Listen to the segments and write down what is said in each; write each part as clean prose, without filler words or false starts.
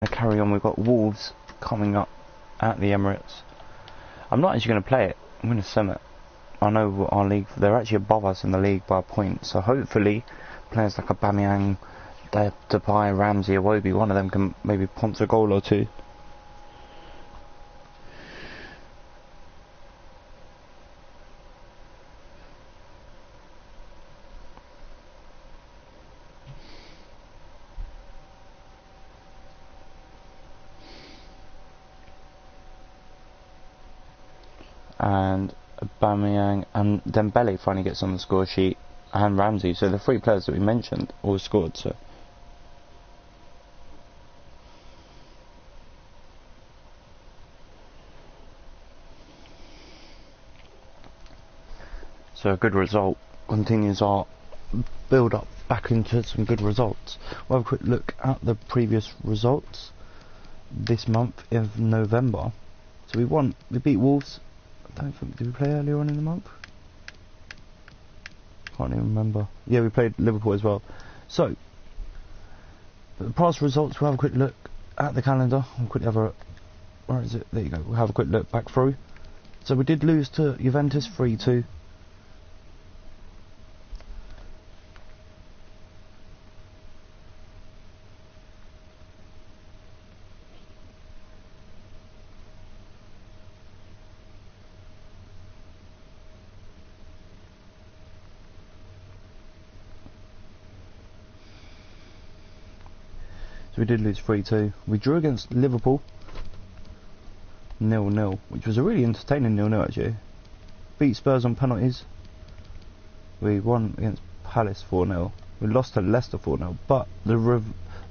Carry on. We've got Wolves coming up at the Emirates. I'm not actually going to play it. I'm going to sim it. I know our league, they're actually above us in the league by a point, so hopefully players like Aubameyang, Depay, Ramsey, Iwobi, one of them can maybe punch a goal or two. And Aubameyang and Dembele finally gets on the score sheet, and Ramsey. So the three players that we mentioned all scored. So a good result continues our build up back into some good results. We'll have a quick look at the previous results this month of November. So we beat Wolves. I don't think, did we play earlier on in the month? Can't even remember. Yeah, we played Liverpool as well. So, the past results, we'll have a quick look at the calendar. We'll quickly have a... Where is it? There you go. We'll have a quick look back through. So we did lose to Juventus 3-2. We did lose 3-2. We drew against Liverpool 0-0, which was a really entertaining 0-0 actually. Beat Spurs on penalties. We won against Palace 4-0. We lost to Leicester 4-0. But the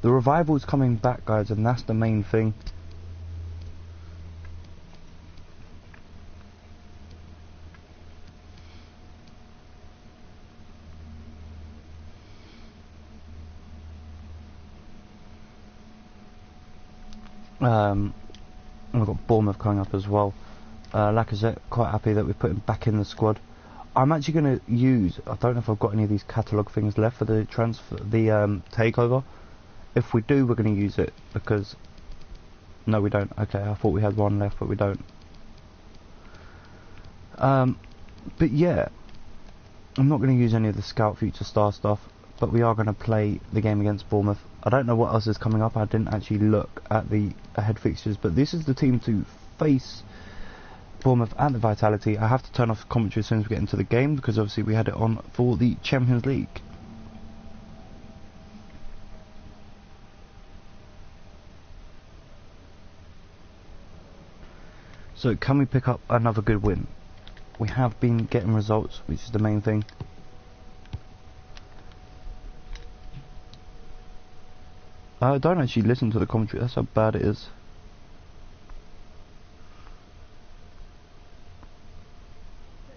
revival's coming back, guys, and that's the main thing. We've got Bournemouth coming up as well. Lacazette, quite happy that we put him back in the squad. I'm actually going to use, I don't know if I've got any of these catalogue things left for the transfer, the takeover. If we do, we're going to use it, because no, we don't. Okay, I thought we had one left, but we don't. But yeah, I'm not going to use any of the Scout Future Star stuff, but we are going to play the game against Bournemouth. I don't know what else is coming up. I didn't actually look at the ahead fixtures, but this is the team to face Bournemouth at the Vitality. I have to turn off commentary as soon as we get into the game, because obviously we had it on for the Champions League. So can we pick up another good win? We have been getting results, which is the main thing. I don't actually listen to the commentary, that's how bad it is.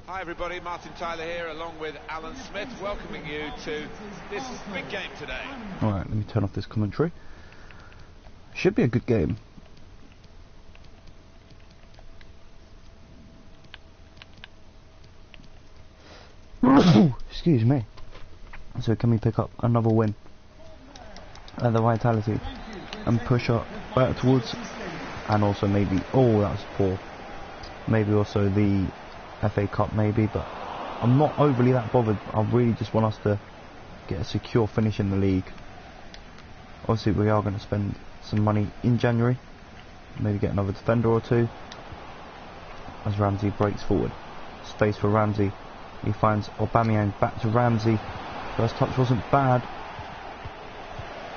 Hi everybody, Martin Tyler here along with Alan Smith, welcoming you to this big game today. Alright, let me turn off this commentary. Should be a good game. Excuse me. So can we pick up another win at the Vitality and push up back towards, and also maybe, oh that was poor, maybe also the FA Cup maybe, but I'm not overly that bothered. I really just want us to get a secure finish in the league. Obviously we are going to spend some money in January, maybe get another defender or two, as Ramsey breaks forward. Space for Ramsey, he finds Aubameyang, back to Ramsey. First touch wasn't bad.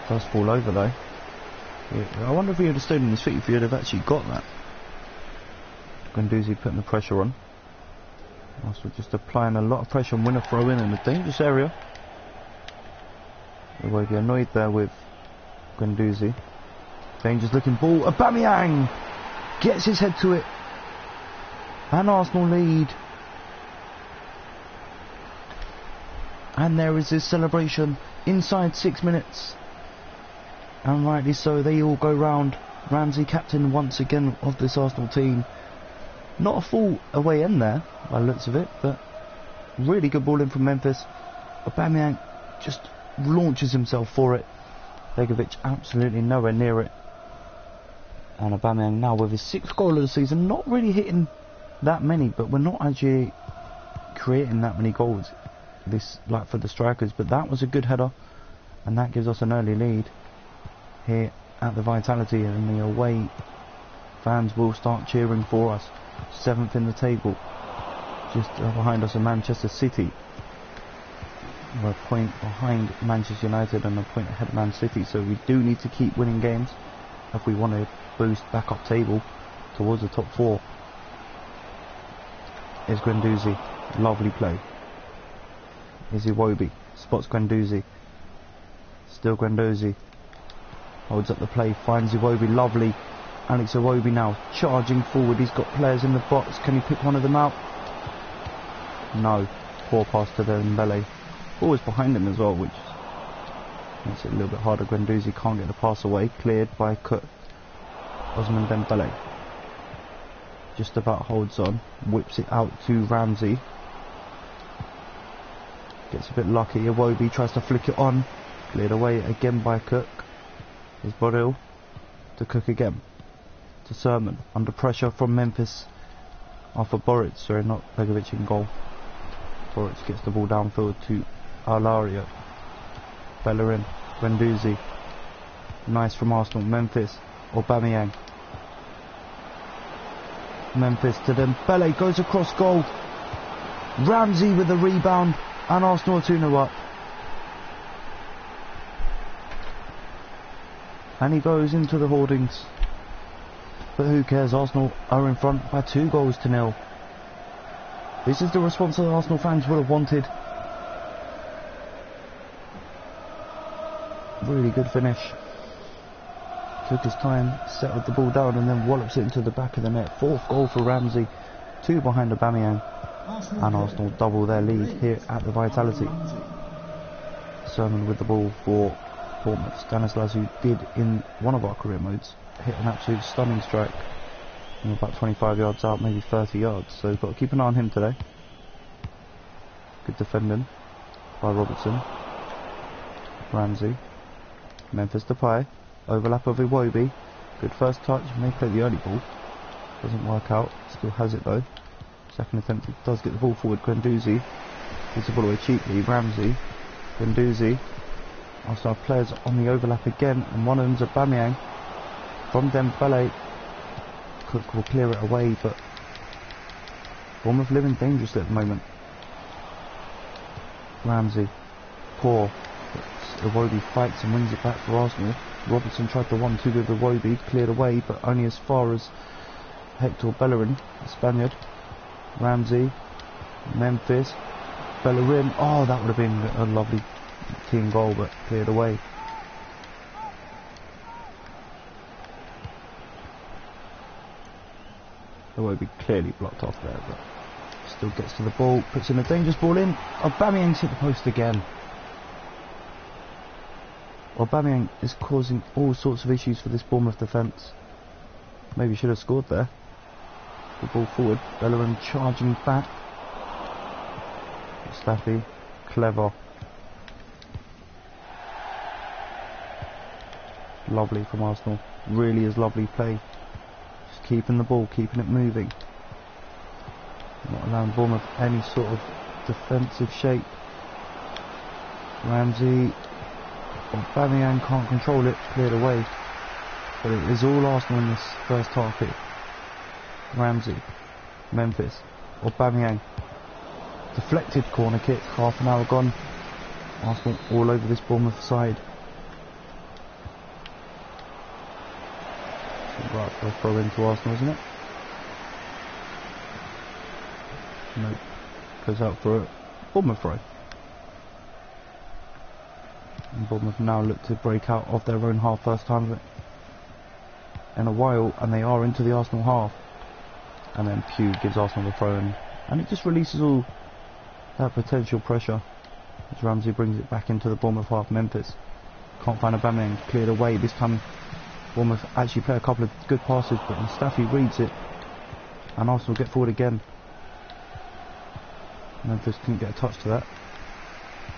Does fall over though. I wonder if he would have stayed on his feet, if he would have actually got that. Guendouzi putting the pressure on. Also just applying a lot of pressure and win a throw in a dangerous area. They won't be annoyed there with Guendouzi. Dangerous looking ball. Aubameyang gets his head to it. And Arsenal lead. And there is his celebration inside 6 minutes. And rightly so, they all go round. Ramsey, captain once again of this Arsenal team. Not a full away end there, by the looks of it, but really good ball in from Memphis. Aubameyang just launches himself for it. Begovic absolutely nowhere near it. And Aubameyang now with his 6th goal of the season, not really hitting that many, but we're not actually creating that many goals this like for the strikers, but that was a good header and that gives us an early lead here at the Vitality, and the away fans will start cheering for us. 7th in the table, just behind us are Manchester City. We're a point behind Manchester United and a point ahead of Man City, so we do need to keep winning games if we want to boost back up table towards the top 4. Is Guendouzi, lovely play. Is Iwobi, spots Guendouzi, still Guendouzi, holds up the play, finds Iwobi, lovely. Alex Iwobi now charging forward, he's got players in the box, can he pick one of them out? No, poor pass to Dembele, always behind him as well, which makes it a little bit harder. Guendouzi can't get the pass away, cleared by Osman Dembele. Just about holds on, whips it out to Ramsey. Gets a bit lucky, Iwobi tries to flick it on, cleared away again by Cook. Is Boril to Cook again, to Sermon, under pressure from Memphis. After Boric, sorry, not Begovic in goal. Boric gets the ball downfield to Alario. Bellerin, Guendouzi. Nice from Arsenal, Memphis, Aubameyang. Memphis to Dembele, goes across goal. Ramsey with the rebound, and Arsenal are 2-0 up. And he goes into the hoardings. But who cares, Arsenal are in front by 2-0. This is the response that the Arsenal fans would have wanted. Really good finish. Took his time, settled the ball down and then wallops it into the back of the net. 4th goal for Ramsey, 2 behind Aubameyang, and Arsenal double their lead here at the Vitality. Sermon with the ball for Bournemouth. Stanislas, who did in one of our career modes hit an absolute stunning strike from about 25 yards out, maybe 30 yards, so we've got to keep an eye on him today. Good defending by Robertson. Ramsey, Memphis Depay, overlap of Iwobi, good first touch, may play the early ball, doesn't work out, still has it though. Second attempt, it does get the ball forward. Guendouzi gets the ball away cheaply. Ramsey, Guendouzi. Also our players on the overlap again, and one of them's Aubameyang from Dembele. Cook will clear it away, but Bournemouth living dangerously at the moment. Ramsey, poor, but Iwobi fights and wins it back for Arsenal. Robertson tried the 1-2 with Iwobi, cleared away, but only as far as Hector Bellerin, the Spaniard. Ramsey, Memphis, Bellerin. Oh, that would have been a lovely team goal, but cleared away. Iwobi clearly blocked off there, but still gets to the ball, puts in a dangerous ball in. Aubameyang's hit the post again. Aubameyang is causing all sorts of issues for this Bournemouth defence. Maybe should have scored there. The ball forward, Bellerin charging back. Staffy, clever. Lovely from Arsenal. Really is lovely play. Just keeping the ball, keeping it moving. Not allowing Bournemouth any sort of defensive shape. Ramsey, Aubameyang can't control it, cleared away. But it is all Arsenal in this first half here. Ramsey, Memphis, Aubameyang. Deflected corner kick, half an hour gone. Arsenal all over this Bournemouth side. Right for a throw into Arsenal, isn't it? Nope. Goes out for a Bournemouth throw. And Bournemouth now look to break out of their own half, first time in a while, and they are into the Arsenal half. And then Pugh gives Arsenal the throw in, and it just releases all that potential pressure as Ramsey brings it back into the Bournemouth half. Memphis can't find Aubameyang, cleared away. This time Bournemouth actually play a couple of good passes, but Mustafi reads it and Arsenal get forward again. Memphis couldn't get a touch to that.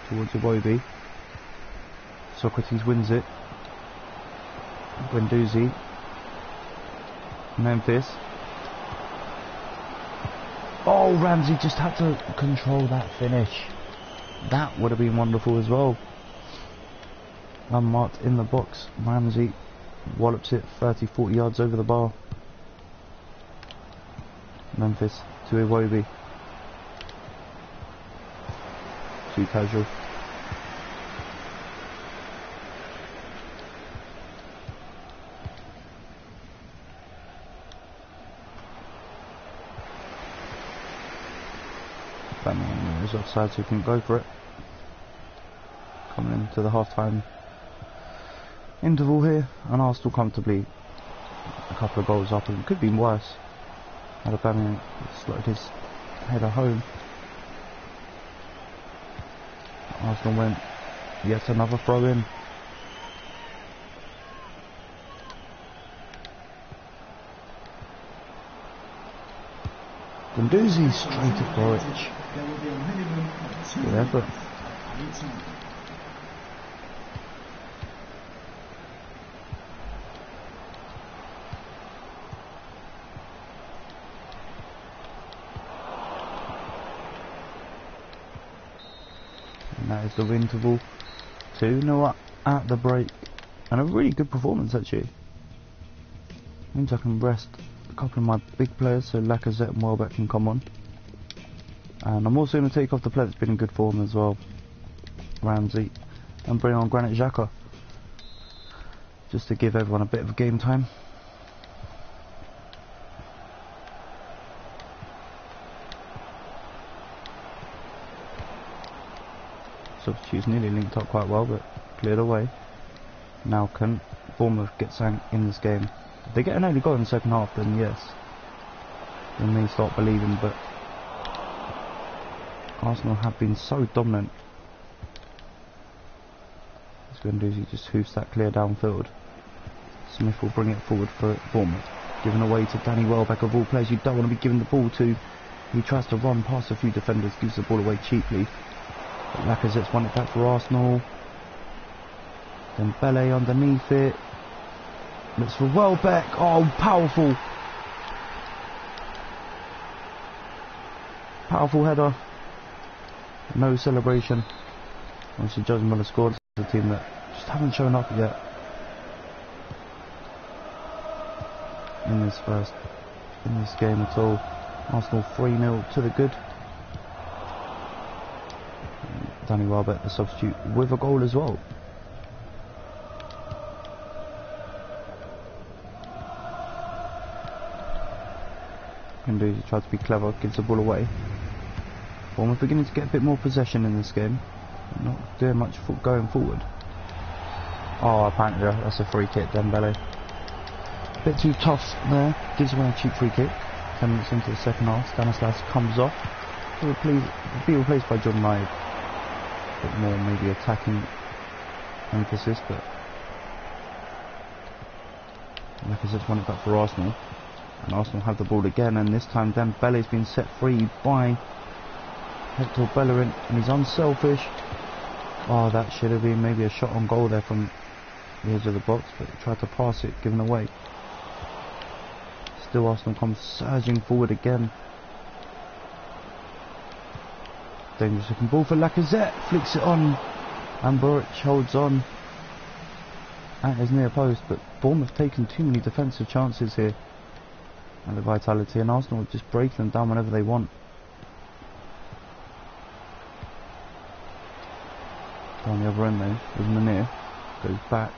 Towards Iwobi. Socrates wins it. Guendouzi Memphis. Oh, Ramsey just had to control that finish. That would have been wonderful as well. Unmarked in the box. Ramsey wallops it 30-40 yards over the bar. Memphis to Iwobi. Too casual. Batman is offside, so he can go for it. Coming into the half-time interval here, and Arsenal comfortably a couple of goals up, and it could be worse. Alabama slotted his header home. Arsenal went yet another throw in. Gunduzi straight at Boric. Good effort. And that is the interval. 2-0 at the break. And a really good performance actually. Means I can rest a couple of my big players, so Lacazette and Welbeck can come on. And I'm also going to take off the player that's been in good form as well, Ramsey, and bring on Granit Xhaka, just to give everyone a bit of game time. Substitutes nearly linked up quite well, but cleared away. Now can Bournemouth get something in this game? If they get an early goal in the second half, then yes, then they start believing, but Arsenal have been so dominant. It's going to do, he just hoofs that clear downfield. Smith will bring it forward for Bournemouth, given away to Danny Welbeck, of all players you don't want to be giving the ball to. He tries to run past a few defenders, gives the ball away cheaply. But Lacazette's won it back for Arsenal. Then Bele underneath it. Looks for Welbeck. Oh, powerful. Powerful header. No celebration. Obviously judging by the score, it's a team that just haven't shown up yet in this game at all. Arsenal 3-0 to the good. Danny Welbeck, the substitute, with a goal as well. He tried to be clever, gives the ball away. Bournemouth beginning to get a bit more possession in this game, not doing much going forward. Oh, apparently that's a free kick, Dembele. Bit too tough there, gives away a cheap free kick. 10 minutes into the second half, Stanislas comes off to be replaced by John Knight. A bit more maybe attacking emphasis, but like I said, won it back for Arsenal. And Arsenal have the ball again, and this time Dembele's been set free by Hector Bellerin, and he's unselfish. Oh, that should have been maybe a shot on goal there from the edge of the box, but he tried to pass it, given away. Still Arsenal comes surging forward again. Dangerous looking ball for Lacazette, flicks it on, and Boric holds on at his near post, but Bournemouth taken too many defensive chances here. And the vitality, and Arsenal just break them down whenever they want. Down the other end though, with Munir, goes back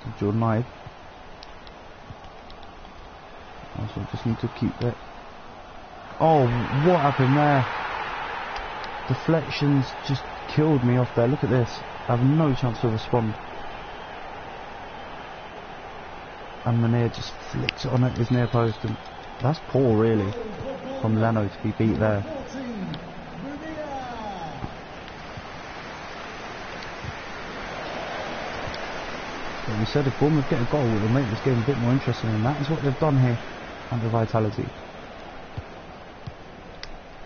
to Jordan Ibe. Arsenal just need to keep it. Oh, what happened there? Deflections just killed me off there. Look at this. I have no chance to respond. And Munir just flicks it on at his near post, and that's poor really from Leno to be beat there. But we said if Bournemouth get a goal, it will make this game a bit more interesting, and that is what they've done here under vitality.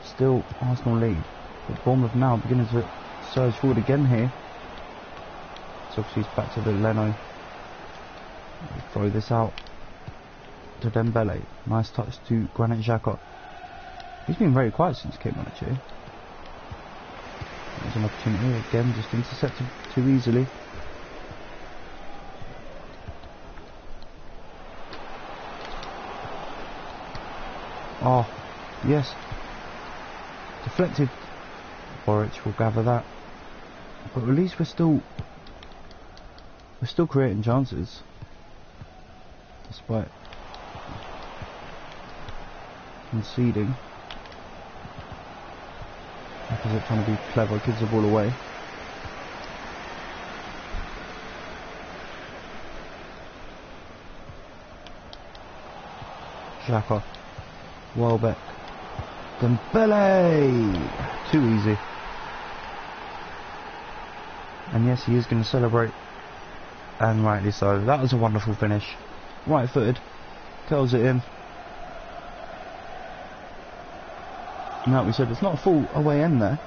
Still Arsenal lead, but Bournemouth now beginning to surge forward again here. So obviously it's back to the Leno. Throw this out. to Dembele. Nice touch to Granit Xhaka. He's been very quiet since he came on actually. There's an opportunity again, just intercepted too easily. Oh, yes. Deflected. Boric will gather that. But at least we're still creating chances. Despite conceding. Opposite trying to be clever, gives the ball away. Xhaka. Welbeck. Dembele! Too easy. And yes, he is going to celebrate. And rightly so. That was a wonderful finish. Right footed. Curls it in. And like we said, it's not a full away end there.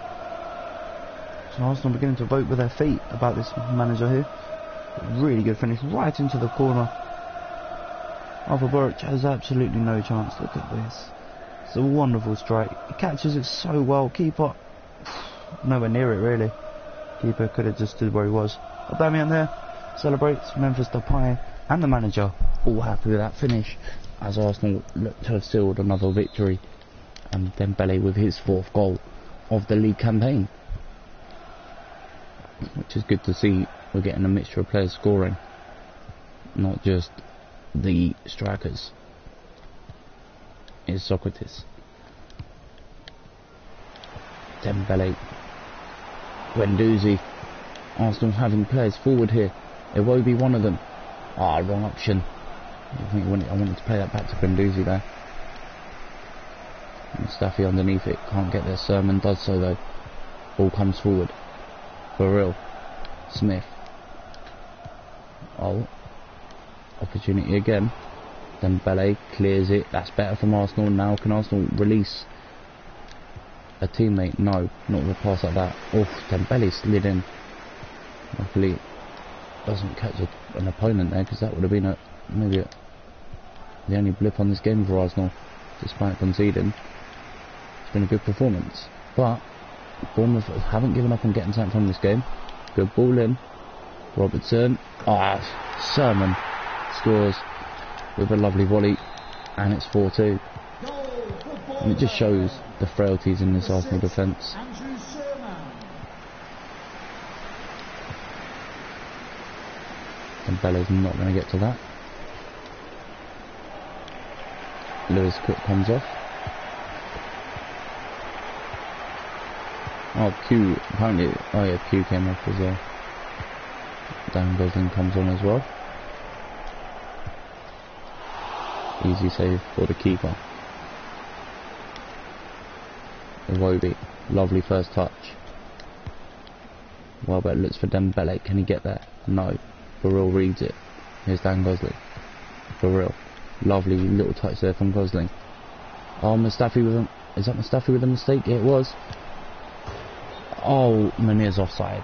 So Arsenal beginning to vote with their feet about this manager here. Really good finish right into the corner. Alpha Boric has absolutely no chance. Look at this. It's a wonderful strike. He catches it so well. Keeper, nowhere near it really. Keeper could have just stood where he was. Aubameyang there celebrates. Memphis Depay and the manager all happy with that finish, as Arsenal look to have sealed another victory. And Dembele with his 4th goal of the league campaign, which is good to see. We're getting a mixture of players scoring, not just the strikers. Is Socrates. Dembele. Guendouzi. Arsenal having players forward here. Iwobi one of them. Ah, wrong option. I wanted to play that back to Guendouzi there. Mustafi underneath it, can't get there. Sermon does so though. Ball comes forward. For real. Smith. Oh. Opportunity again. Dembele clears it. That's better from Arsenal. Now can Arsenal release a teammate? No, not with a pass like that. Oof, Dembele slid in. Luckily doesn't catch an opponent there, because that would have been maybe the only blip on this game for Arsenal, despite conceding. It's been a good performance, but Bournemouth haven't given up on getting something from this game. Good ball in. Robertson. Sermon scores with a lovely volley, and it's 4-2. And it just shows the frailties in this Arsenal defence. Dembele's not going to get to that. Lewis Cook comes off. Oh, Q, apparently, oh yeah, Q came off as well. Dan Gosling comes on as well. Easy save for the keeper. Iwobi, lovely first touch. Welbeck looks for Dembele, can he get there? No. Burrell reads it. Here's Dan Gosling. Burrell. Lovely little touch there from Gosling. Oh, Mustafi with him. Is that Mustafi with a mistake? It was. Oh, Munir's offside.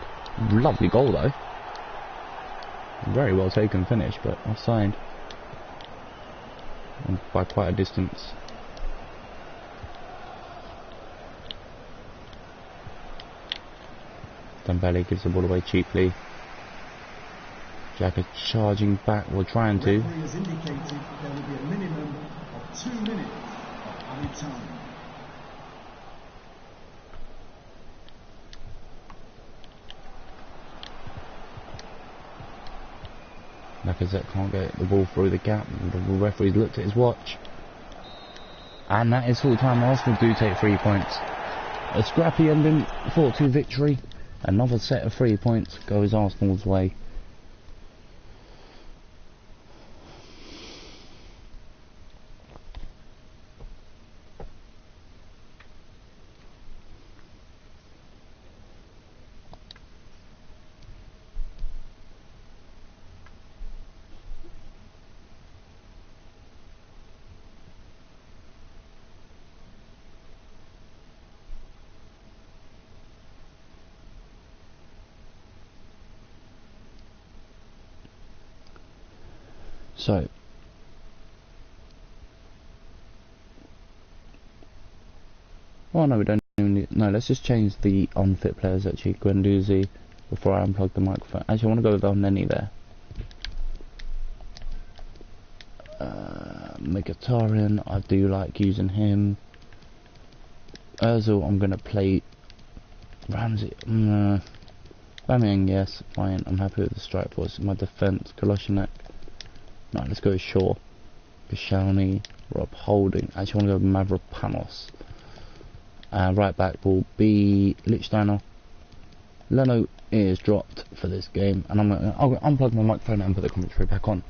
Lovely goal though. Very well taken finish, but offside. And by quite a distance. Dembele gives the ball away cheaply. Xhaka charging back, or trying to. The referee has indicated there will be a minimum of 2 minutes of added time. Lacazette can't get the ball through the gap. The referee's looked at his watch. And that is full time. Arsenal do take 3 points. A scrappy ending, 4-2 victory. Another set of 3 points goes Arsenal's way. So, Oh no, we don't even need... No, let's just change the unfit players actually. Guendouzi, before I unplug the microphone. Actually, I want to go with Elneny there. Mkhitaryan, I do like using him. Ozil, I'm going to play Ramsey. Bamiyang, yes, fine. I'm happy with the strike force. My defence, Kolasinac. No, let's go with Shaw. Koscielny, Rob Holding. Actually, I want to go with Mavropanos. Right back will be Lichtsteiner. Leno is dropped for this game, and I'll unplug my microphone and put the commentary back on.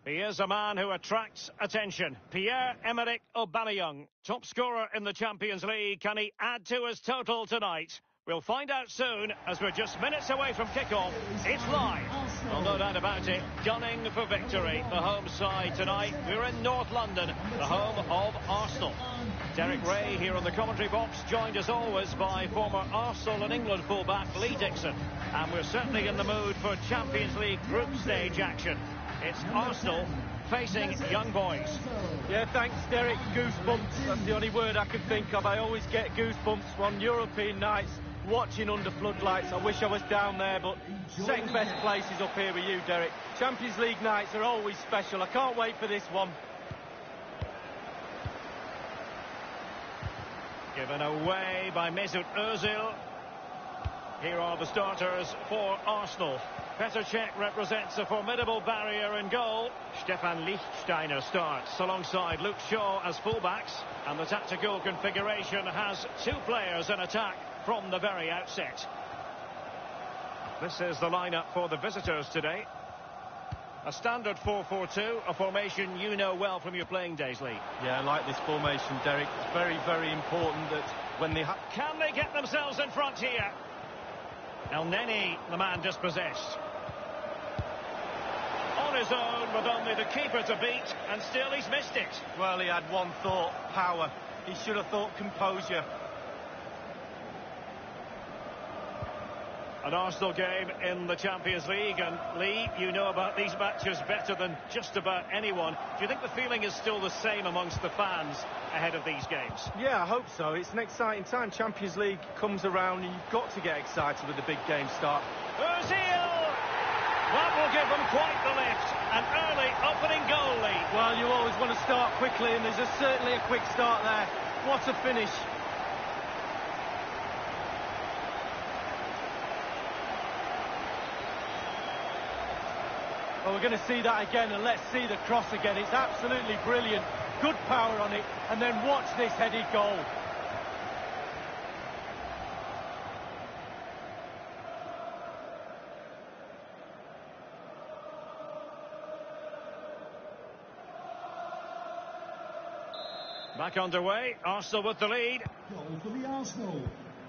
He is a man who attracts attention. Pierre-Emerick Aubameyang, top scorer in the Champions League. Can he add to his total tonight? We'll find out soon, as we're just minutes away from kickoff. It's live. Well, no doubt about it. Gunning for victory. The home side tonight. We're in North London, the home of Arsenal. Derek Ray here on the commentary box, joined as always by former Arsenal and England fullback Lee Dixon. And we're certainly in the mood for Champions League group stage action. It's Arsenal facing Young Boys. Yeah, thanks, Derek. Goosebumps. That's the only word I can think of. I always get goosebumps on European nights, watching under floodlights. I wish I was down there, but second best place is up here with you, Derek. Champions League nights are always special. I can't wait for this one. Given away by Mesut Ozil. Here are the starters for Arsenal. Petr Cech represents a formidable barrier in goal. Stefan Lichtsteiner starts alongside Luke Shaw as fullbacks. And the tactical configuration has two players in attack from the very outset. This is the lineup for the visitors today. A standard 4-4-2, a formation you know well from your playing days, Lee. Yeah, I like this formation, Derek. It's very, very important that when they... Can they get themselves in front here? Elneny, the man dispossessed. On his own with only the keeper to beat, and still he's missed it. Well, he had one thought, power. He should have thought composure. An Arsenal game in the Champions League, and Lee, you know about these matches better than just about anyone. Do you think the feeling is still the same amongst the fans ahead of these games? Yeah, I hope so. It's an exciting time. Champions League comes around and you've got to get excited with the big game start. Ozil! That will give them quite the lift. An early opening goal lead. Well, you always want to start quickly, and there's certainly a quick start there. What a finish. Well, we're going to see that again, and let's see the cross again. It's absolutely brilliant. Good power on it, and then watch this headed goal. Back underway, Arsenal with the lead. Goal for the Arsenal,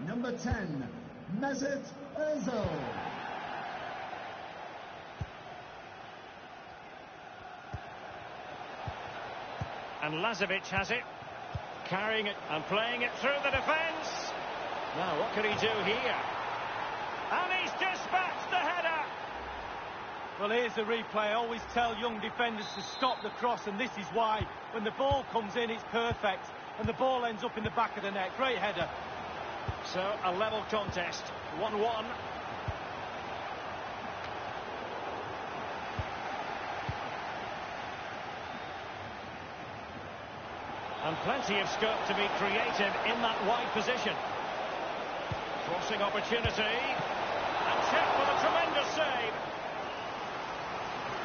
number 10, Mesut Ozil. And Lazovic has it, carrying it and playing it through the defence. Now, what can he do here? And he's dispatched the header. Well, here's the replay. I always tell young defenders to stop the cross, and this is why. When the ball comes in, it's perfect, and the ball ends up in the back of the net. Great header. So, a level contest, 1-1. And plenty of scope to be creative in that wide position. Crossing opportunity. And Cech with a tremendous save.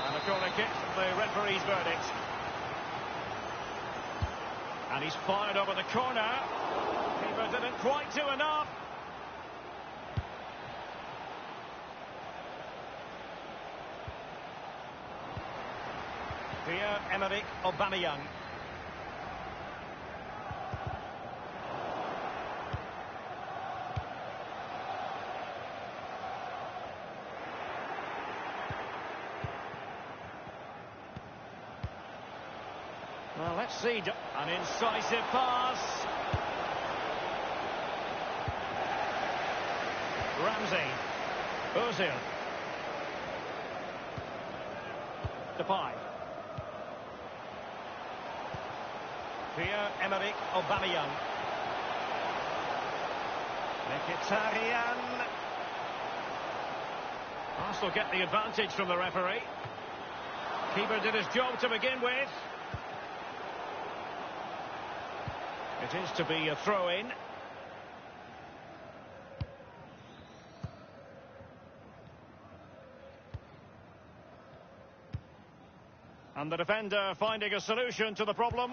And a corner kick, the referee's verdict. And he's fired over the corner. Keeper didn't quite do enough. Pierre-Emerick Aubameyang. Well, let's see. An incisive pass. Ramsey. Ozil. Depay. Pierre-Emerick Aubameyang. Mkhitaryan. Arsenal get the advantage from the referee. Keeper did his job to begin with. It is to be a throw-in. And the defender finding a solution to the problem.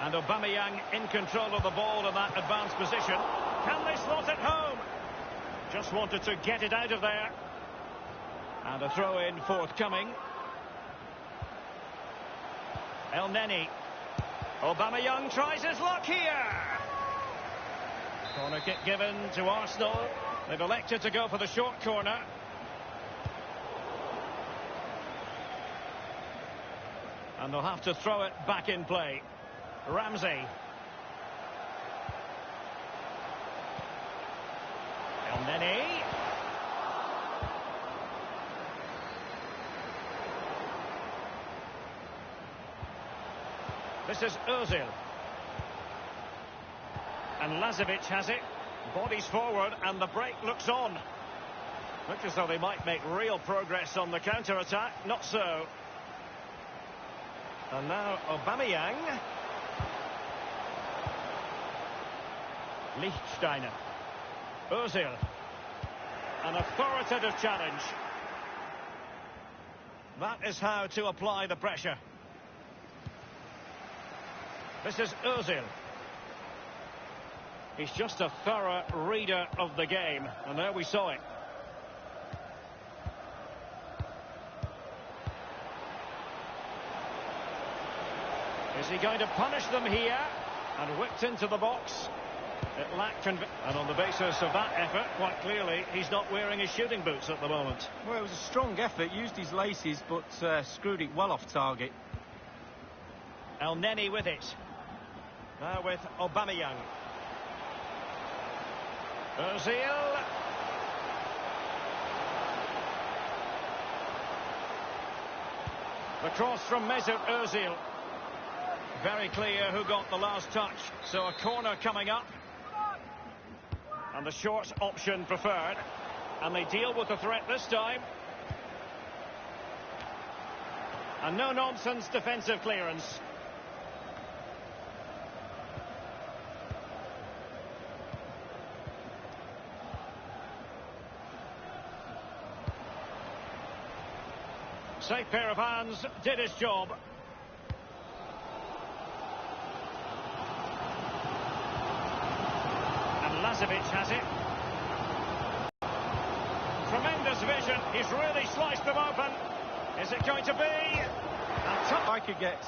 And Aubameyang in control of the ball in that advanced position. Can they slot it home? Just wanted to get it out of there. And a throw-in forthcoming. El Neni. Aubameyang tries his luck here. Corner kick given to Arsenal. They've elected to go for the short corner. And they'll have to throw it back in play. Ramsey. El Neni. This is Ozil. And Lazovic has it. Bodies forward and the break looks on. Looks as though they might make real progress on the counter-attack. Not so. And now Aubameyang. Lichtsteiner. Ozil. An authoritative challenge. That is how to apply the pressure. This is Ozil. He's just a thorough reader of the game. And there we saw it. Is he going to punish them here? And whipped into the box. It lacked and on the basis of that effort, quite clearly, he's not wearing his shooting boots at the moment. Well, it was a strong effort, used his laces, but screwed it well off target. El Neni with it. Now with Aubameyang. Ozil. The cross from Mesut Ozil. Very clear who got the last touch. So a corner coming up. And the short option preferred. And they deal with the threat this time. And no-nonsense defensive clearance. Safe pair of hands, did his job. And Lazovic has it. Tremendous vision, he's really sliced them open. Is it going to be? Striker gets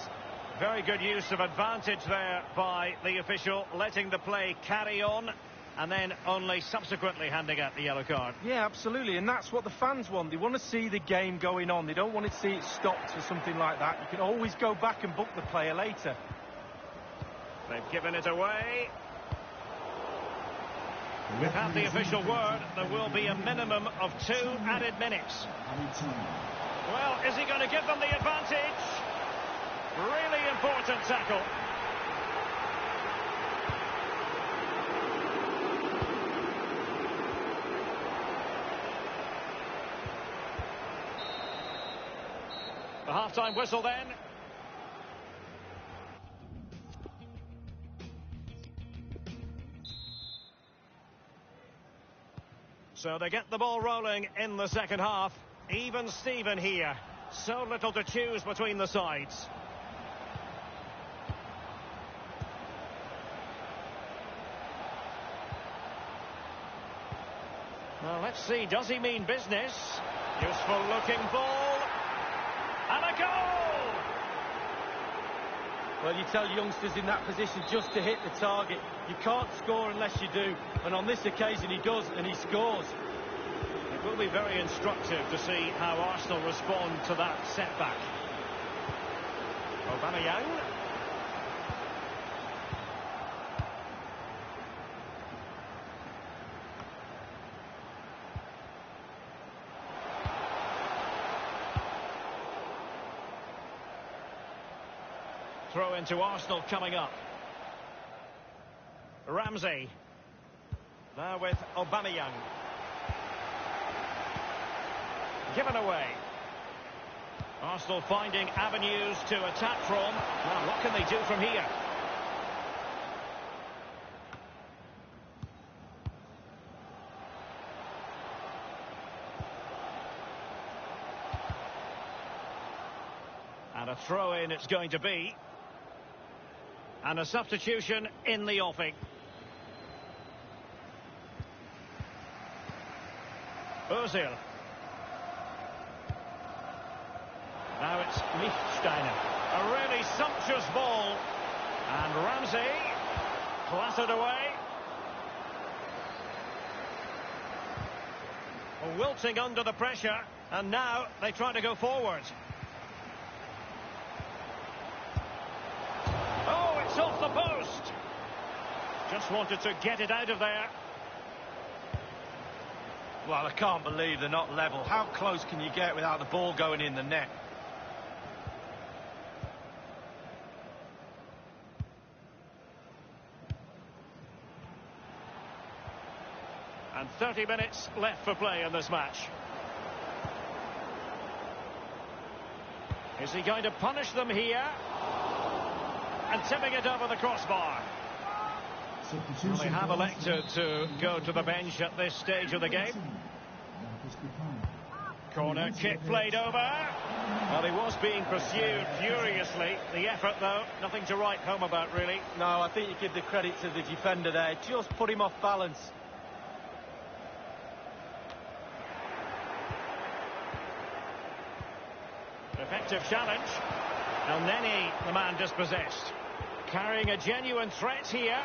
very good use of advantage there by the official, letting the play carry on. And then only subsequently handing out the yellow card. Yeah, absolutely, and that's what the fans want. They want to see the game going on. They don't want to see it stopped or something like that. You can always go back and book the player later. They've given it away. We've had the official word. There will be a minimum of 2 added minutes. Well, is he going to give them the advantage? Really important tackle. The half-time whistle then. So they get the ball rolling in the second half. Even Steven here. So little to choose between the sides. Well, let's see. Does he mean business? Useful looking ball. And a goal! Well, you tell youngsters in that position just to hit the target. You can't score unless you do. And on this occasion he does, and he scores. It will be very instructive to see how Arsenal respond to that setback. Aubameyang. Throw into Arsenal coming up. Ramsey. Now with Aubameyang. Given away. Arsenal finding avenues to attack from. Now, what can they do from here? And a throw-in it's going to be. And a substitution in the offing. Ozil. Now it's Lichtsteiner. A really sumptuous ball. And Ramsey clattered away. Wilting under the pressure. And now they try to go forward. Oh, it's off the post. Just wanted to get it out of there. Well, I can't believe they're not level. How close can you get without the ball going in the net? And 30 minutes left for play in this match. Is he going to punish them here? And tipping it over the crossbar. Well, they have elected to go to the bench at this stage of the game. Corner kick played over. Well, he was being pursued furiously. The effort, though, nothing to write home about, really. No, I think you give the credit to the defender there. Just put him off balance. Effective challenge. El Neni, the man dispossessed. Carrying a genuine threat here.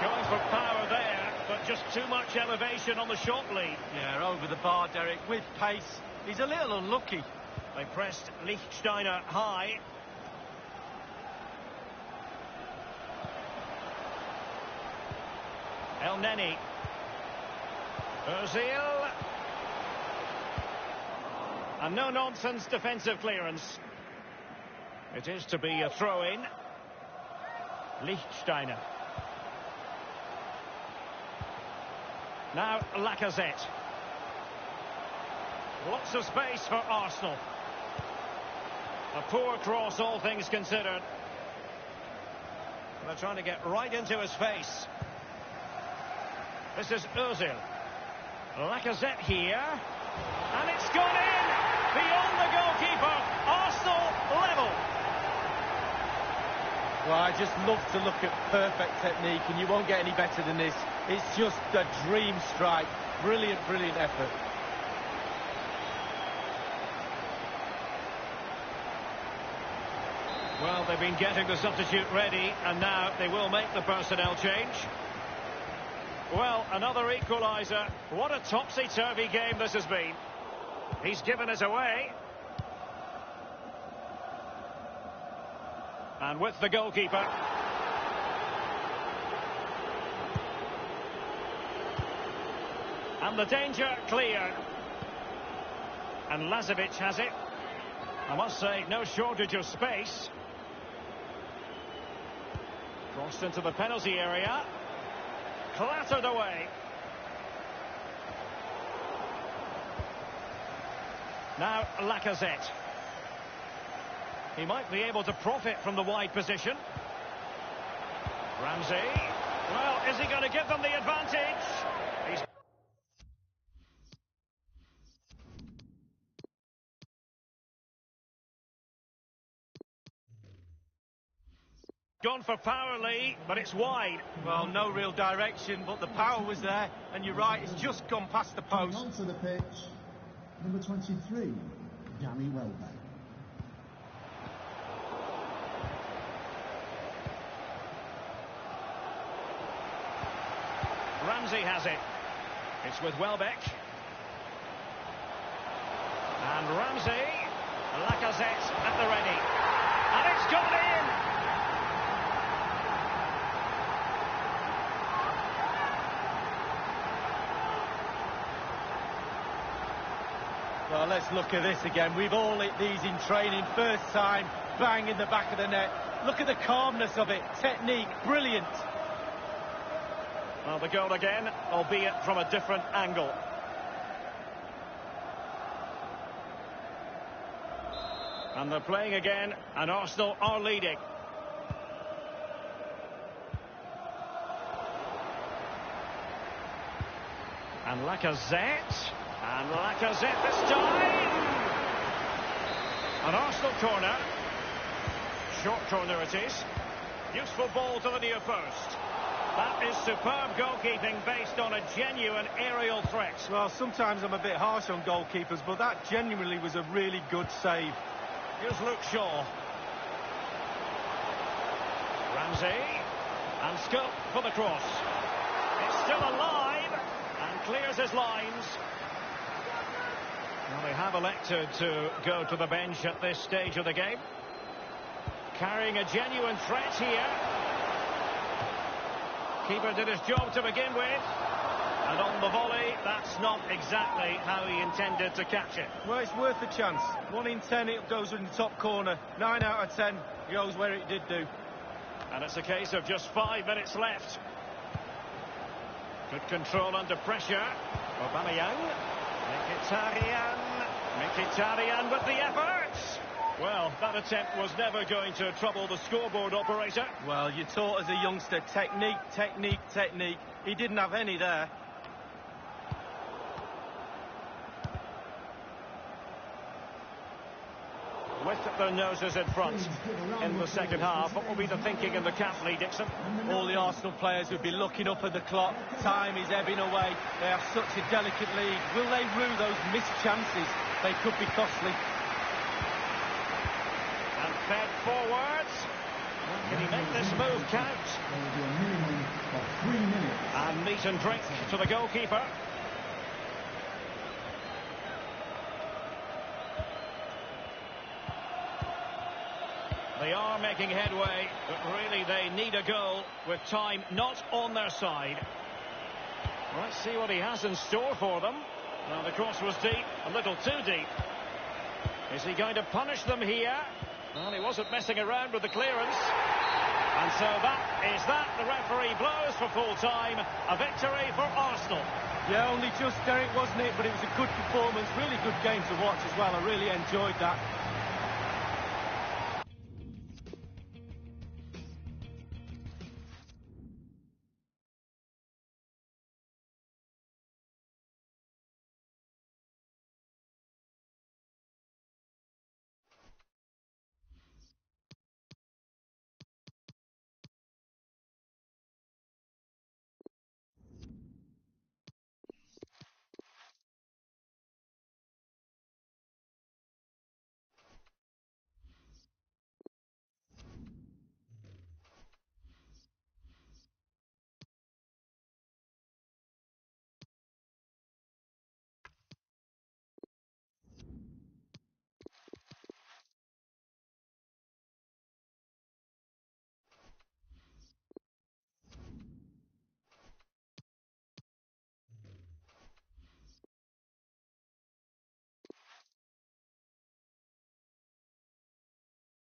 Going for power there, but just too much elevation on the short lead. Yeah, over the bar, Derek, with pace. He's a little unlucky. They pressed Lichtsteiner high. El Neni. Ozil. A no-nonsense defensive clearance. It is to be a throw-in. Lichtsteiner. Now Lacazette. Lots of space for Arsenal. A poor cross, all things considered. They're trying to get right into his face. This is Ozil. Lacazette here. And it's gone in! Beyond the goalkeeper. Arsenal level. Well, I just love to look at perfect technique, and you won't get any better than this. It's just a dream strike. Brilliant, brilliant effort. Well, they've been getting the substitute ready, and now they will make the personnel change. Well, another equaliser. What a topsy-turvy game this has been. He's given us away. And with the goalkeeper. And the danger cleared. And Lazovic has it. I must say, no shortage of space. Crossed into the penalty area. Clattered away. Now Lacazette. He might be able to profit from the wide position. Ramsey. Well, is he going to give them the advantage? He's gone for power, Lee, but it's wide. Well, no real direction, but the power was there, and you're right, it's just gone past the post. Onto the pitch, Number 23, Gary Welbeck. Ramsey has it. It's with Welbeck. And Ramsey, Lacazette at the ready. And it's gone in! Well, let's look at this again. We've all hit these in training. First time, bang in the back of the net. Look at the calmness of it. Technique, brilliant. Well, the goal again, albeit from a different angle. And they're playing again, and Arsenal are leading. And Lacazette. And Lacazette this time. An Arsenal corner. Short corner it is. Useful ball to the near post. That is superb goalkeeping based on a genuine aerial threat. Well, sometimes I'm a bit harsh on goalkeepers, but that genuinely was a really good save. Here's Luke Shaw. Ramsey. And scope for the cross. It's still alive and clears his lines. Well, they have elected to go to the bench at this stage of the game. Carrying a genuine threat here. Keeper did his job to begin with. And on the volley, that's not exactly how he intended to catch it. Well, it's worth a chance. 1 in 10, it goes in the top corner. 9 out of 10 goes where it did do. And it's a case of just 5 minutes left. Good control under pressure. Aubameyang. Mkhitaryan with the effort. Well, that attempt was never going to trouble the scoreboard operator. Well, you're taught as a youngster, technique, technique, technique. He didn't have any there. With their noses in front in the second half, what will be the thinking in the camp, Lee Dixon? All the Arsenal players would be looking up at the clock. Time is ebbing away. They have such a delicate lead. Will they rue those missed chances? They could be costly. And fed forwards. Can he make this move count? There will be a minimum of 3 minutes. And meat and drink to the goalkeeper. They are making headway, but really they need a goal with time not on their side. Let's see what he has in store for them. Now the cross was deep, a little too deep. Is he going to punish them here? Well, he wasn't messing around with the clearance. And so that is that. The referee blows for full time. A victory for Arsenal. Yeah, only just, Derek, wasn't it? But it was a good performance. Really good game to watch as well. I really enjoyed that.